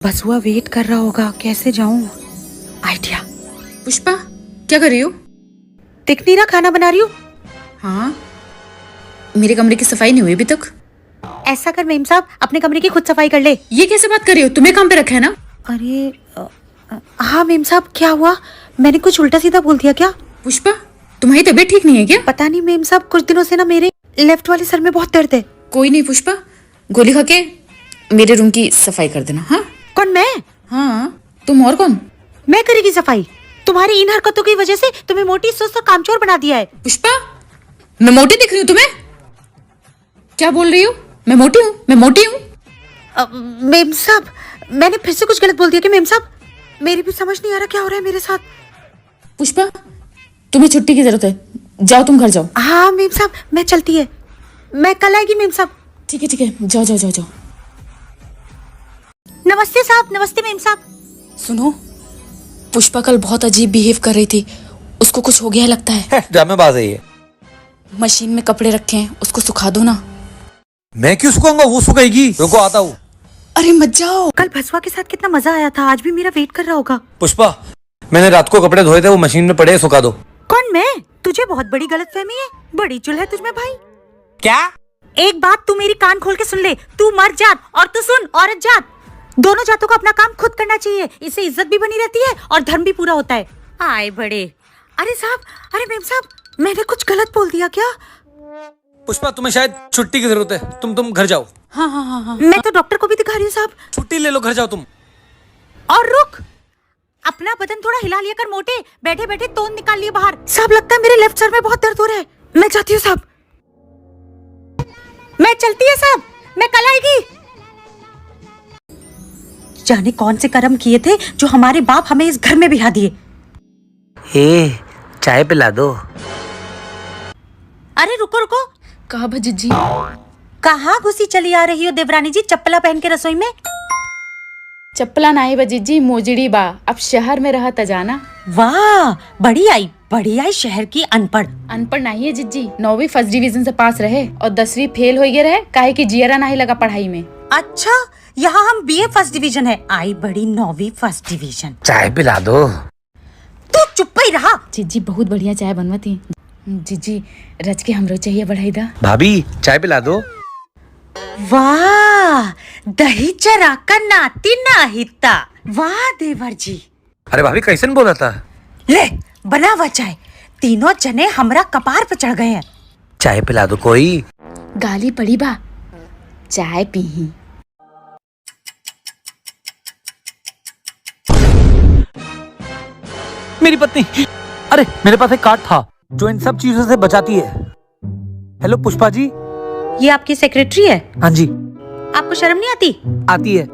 भसुआ wait कर रहा होगा, कैसे जाऊं? आइडिया। पुष्पा, क्या कर रही हो? दिख नहीं रहा, खाना बना रही हूँ। हाँ, मेरे कमरे की सफाई नहीं हुई अभी तक। ऐसा कर मेम साहब, अपने कमरे की खुद सफाई कर ले। ये कैसे बात कर रही हो? तुम्हें काम पे रखा है ना। अरे हाँ मेम साहब, क्या हुआ? मैंने कुछ उल्टा सीधा बोल दिया क्या? पुष्पा, तुम्हारी तबीयत ठीक नहीं है क्या? पता नहीं मेम साहब, कुछ दिनों से ना मेरे लेफ्ट वाले सर में बहुत दर्द है। कोई नहीं पुष्पा, गोली खा के मेरे रूम की सफाई कर देना। हाँ कौन, मैं? हाँ, तुम और कौन? मैं करेगी सफाई? तुम्हारी इन हरकतों की वजह से तुम्हें मोटी सुस्त और कामचोर बना दिया है। पुष्पा, मैं मोटी दिख रही हूँ तुम्हें? क्या बोल रही हो? मैं मोटी हूँ? मैं मोटी हूँ? मेम साहब, मैंने फिर से कुछ गलत बोल दिया कि मेम साहब? मेरी भी समझ नहीं आ रहा क्या हो रहा है मेरे साथ। पुष्पा, तुम्हें छुट्टी की जरूरत है, जाओ तुम घर जाओ। हाँ मेम साहब, मैं चलती है, मैं कल आएगी मेम साहब। ठीक है, जाओ जाओ जाओ जाओ। नमस्ते साहब। नमस्ते मेम साहब। सुनो, पुष्पा कल बहुत अजीब बिहेव कर रही थी, उसको कुछ हो गया लगता है। ड्रामेबाज है ये। मशीन में कपड़े रखे हैं, उसको सुखा दो ना। मैं क्यों सुखाऊंगा, वो सुखाएगी। रुको आता हूँ। अरे मत जाओ। कल भसुआ के साथ कितना मजा आया था, आज भी मेरा वेट कर रहा होगा। पुष्पा, मैंने रात को कपड़े धोए थे, वो मशीन में पड़े, सुखा दो। कौन, मैं? तुझे बहुत बड़ी गलतफहमी है, बड़ी चुल है तुझमें भाई। क्या? एक बात तू मेरी कान खोल के सुन ले, तू मर्द जात और तू सुन औरत जात, दोनों जातों को अपना काम खुद करना चाहिए। इससे इज्जत भी बनी रहती है और धर्म भी पूरा होता है। आए बड़े। अरे साहब, अरे मेम साहब, मैंने कुछ गलत बोल दिया क्या? पुष्पा, तुम्हें शायद छुट्टी की जरूरत है, तुम घर जाओ। हाँ। मैं तो डॉक्टर को भी दिखा रही हूँ साहब। छुट्टी ले लो, घर जाओ तुम। और रुक, अपना बदन थोड़ा हिला लिया कर मोटे, बैठे बैठे तोंद निकाल लिए बाहर। साहब लगता है मेरे लेफ्ट सर में बहुत दर्द हो रहा है, मैं जाती हूँ साहब। मैं चलती है साहब, मैं कल आएगी। जाने कौन से कर्म किए थे जो हमारे बाप हमें इस घर में बिठा दिए। चाय पिला दो। अरे रुको रुको, कहा भजीजी? कहाँ घुसी चली आ रही हो देवरानी जी, चप्पला पहन के रसोई में? चप्पला नाही भजीजी, मोजड़ी बा। अब शहर में रहा जाना। वाह, बड़ी आई शहर की अनपढ़। अनपढ़ नहीं है जिज्जी, 9वीं फर्स्ट डिवीजन से पास रहे और 10वीं फेल हो गए रहे, काहे कि जियरा नहीं लगा पढ़ाई में। अच्छा, यहाँ हम बीए फर्स्ट डिवीजन है, आई बड़ी 9वीं फर्स्ट डिवीजन। चाय पिला दो। तू चुप ही रहा। जिज्जी बहुत बढ़िया चाय बनवाती। जिज्जी रच के हमरो चाहिए बढ़ाई दा। भाभी, चाय पिला दो। वाह, दही चरा का नाती नाहिता। वाह देवर जी। अरे भाभी, कैसन बोला था? ले बना हुआ चाय, तीनों जने हमरा कपार पे चढ़ गए हैं। चाय पिला दो कोई। गाली पड़ी बा, चाय पी। मेरी पत्नी, अरे मेरे पास एक कार्ड था जो इन सब चीजों से बचाती है। हेलो पुष्पा जी। ये आपकी सेक्रेटरी है? हाँ जी। आपको शर्म नहीं आती? आती है।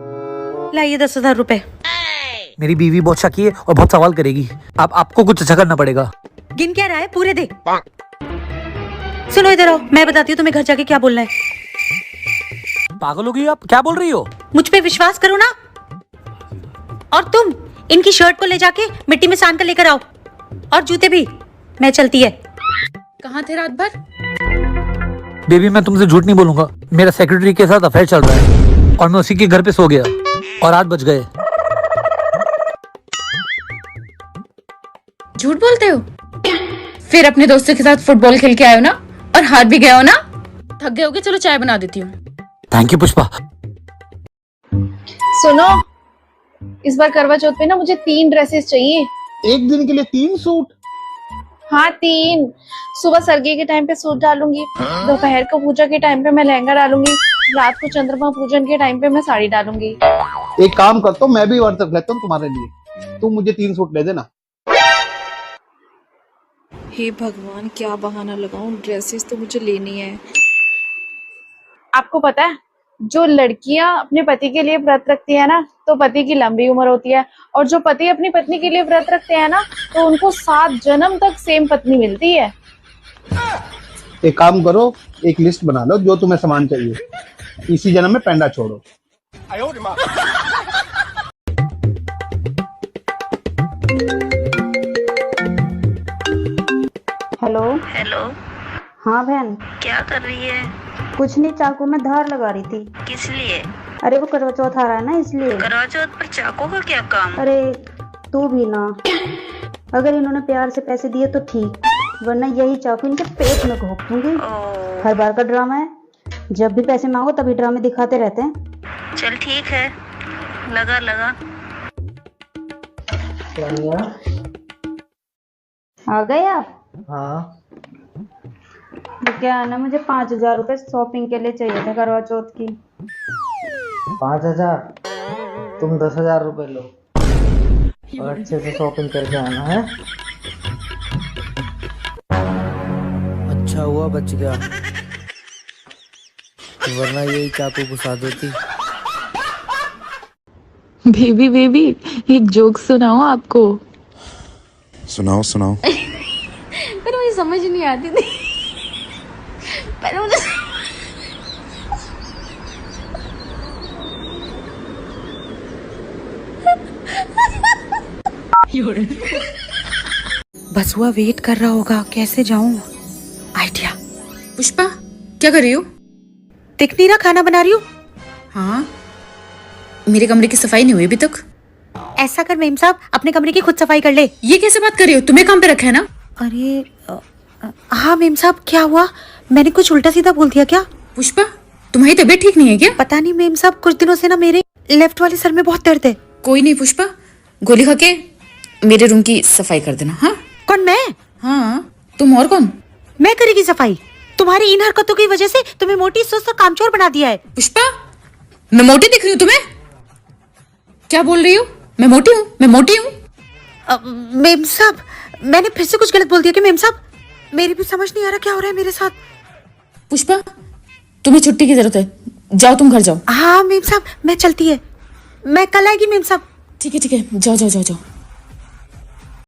लाइए 10,000 रुपए। मेरी बीवी बहुत शकी है और बहुत सवाल करेगी, आपको कुछ अच्छा करना पड़ेगा। गिन क्या रहा है, पूरे दे। सुनो इधर आओ, मैं बताती हूँ तुम्हें घर जाके क्या बोलना है। पागल हो गई आप, क्या बोल रही हो? मुझ पे विश्वास करो ना। और तुम इनकी शर्ट को ले जाके मिट्टी में सान कर लेकर आओ, और जूते भी। मैं चलती है। कहाँ थे रात भर? बेबी, मैं तुमसे झूठ नहीं बोलूंगा, मेरा सेक्रेटरी के साथ अफेयर चल रहा है और मैं उसी के घर पे सो गया और 8 बज गए। झूठ बोलते हो? फिर अपने दोस्तों के साथ फुटबॉल खेल के आए हो ना, और हार भी गए हो ना? थक गए होगे, चलो चाय बना देती हूँ। Thank you Pushpa. सुनो, इस बार करवा चौथ पे ना मुझे 3 ड्रेसेस चाहिए। एक दिन के लिए 3 सूट? हाँ 3। सुबह सरगी के टाइम पे सूट डालूंगी, दोपहर को पूजा के टाइम पे मैं लहंगा डालूंगी, रात को चंद्रमा पूजन के टाइम पे मैं साड़ी डालूंगी। एक काम करता हूँ, मैं भी व्रत रख लेता हूँ तुम्हारे लिए, तुम मुझे 3 सूट ले देना। हे भगवान, क्या बहाना लगाऊं, ड्रेसेस तो मुझे लेनी है। आपको पता है, जो लड़कियां अपने पति के लिए व्रत रखती है ना, तो पति की लंबी उम्र होती है, और जो पति अपनी पत्नी के लिए व्रत रखते हैं ना, तो उनको 7 जन्म तक सेम पत्नी मिलती है। एक काम करो, एक लिस्ट बना लो जो तुम्हें सामान चाहिए, इसी जन्म में पेंडा छोड़ो। हेलो। हाँ बहन, क्या कर रही है? कुछ नहीं, चाकू में धार लगा रही थी। किस लिए? अरे वो करवा चौथ आ रहा है ना, इसलिए। करवा चौथ पर चाकू का क्या काम? अरे तू भी ना, अगर इन्होंने प्यार से पैसे दिए तो ठीक, वरना यही चाकू इनके पेट में घोंप दूंगी। हर बार का ड्रामा है, जब भी पैसे मांगो तभी ड्रामे दिखाते रहते हैं। चल ठीक है, लगा लगा। आ गए आप? हाँ, तो क्या है ना, मुझे 5,000 रुपए शॉपिंग के लिए चाहिए थे करवा चौथ की। 5,000? तुम 10,000 रुपए लो और अच्छे से शॉपिंग करके आना है। अच्छा हुआ बच गया, वरना यही चाकू घुसा देती। बेबी बेबी, एक जोक सुनाओ आपको। सुनाओ सुनाओ। पर मुझे समझ नहीं आती थी, पर मुझे बसुआ वेट कर रहा होगा, कैसे जाऊं? आइडिया। पुष्पा क्या कर रही हो? दिख नहीं रहा, खाना बना रही हूँ। हाँ, मेरे कमरे की सफाई नहीं हुई अभी तक। ऐसा कर मेम साहब, अपने कमरे की खुद सफाई कर ले। ये कैसे बात कर रही हो? तुम्हें काम पे रखा है ना। अरे हाँ मेम साहब, क्या हुआ? मैंने कुछ उल्टा सीधा बोल दिया क्या? पुष्पा तुम्हारी तबीयत ठीक नहीं है क्या? पता नहीं मेम साहब, कुछ दिनों से ना मेरे लेफ्ट वाले सर में बहुत दर्द है। कोई नहीं पुष्पा, गोली खा के मेरे रूम की सफाई कर देना। हाँ कौन, मैं? हाँ, तुम और कौन? मैं करेगी सफाई? तुम्हारी इन हरकतों की वजह से तुम्हें मोटी सोच कामचोर बना दिया है। पुष्पा मैं मोटी दिख रही हूँ तुम्हें? क्या बोल रही हो? मैं मोटी हूँ? मैं मोटी हूँ? मेम साहब, मैंने फिर से कुछ गलत बोल दिया कि मेम साहब? मेरी भी समझ नहीं आ रहा क्या हो रहा है मेरे साथ। पुष्पा तुम्हें छुट्टी की जरूरत है, जाओ तुम घर जाओ। हाँ मेम साहब, मैं चलती है, मैं कल आएगी मेम साहब। ठीक है जाओ जाओ जाओ जाओ।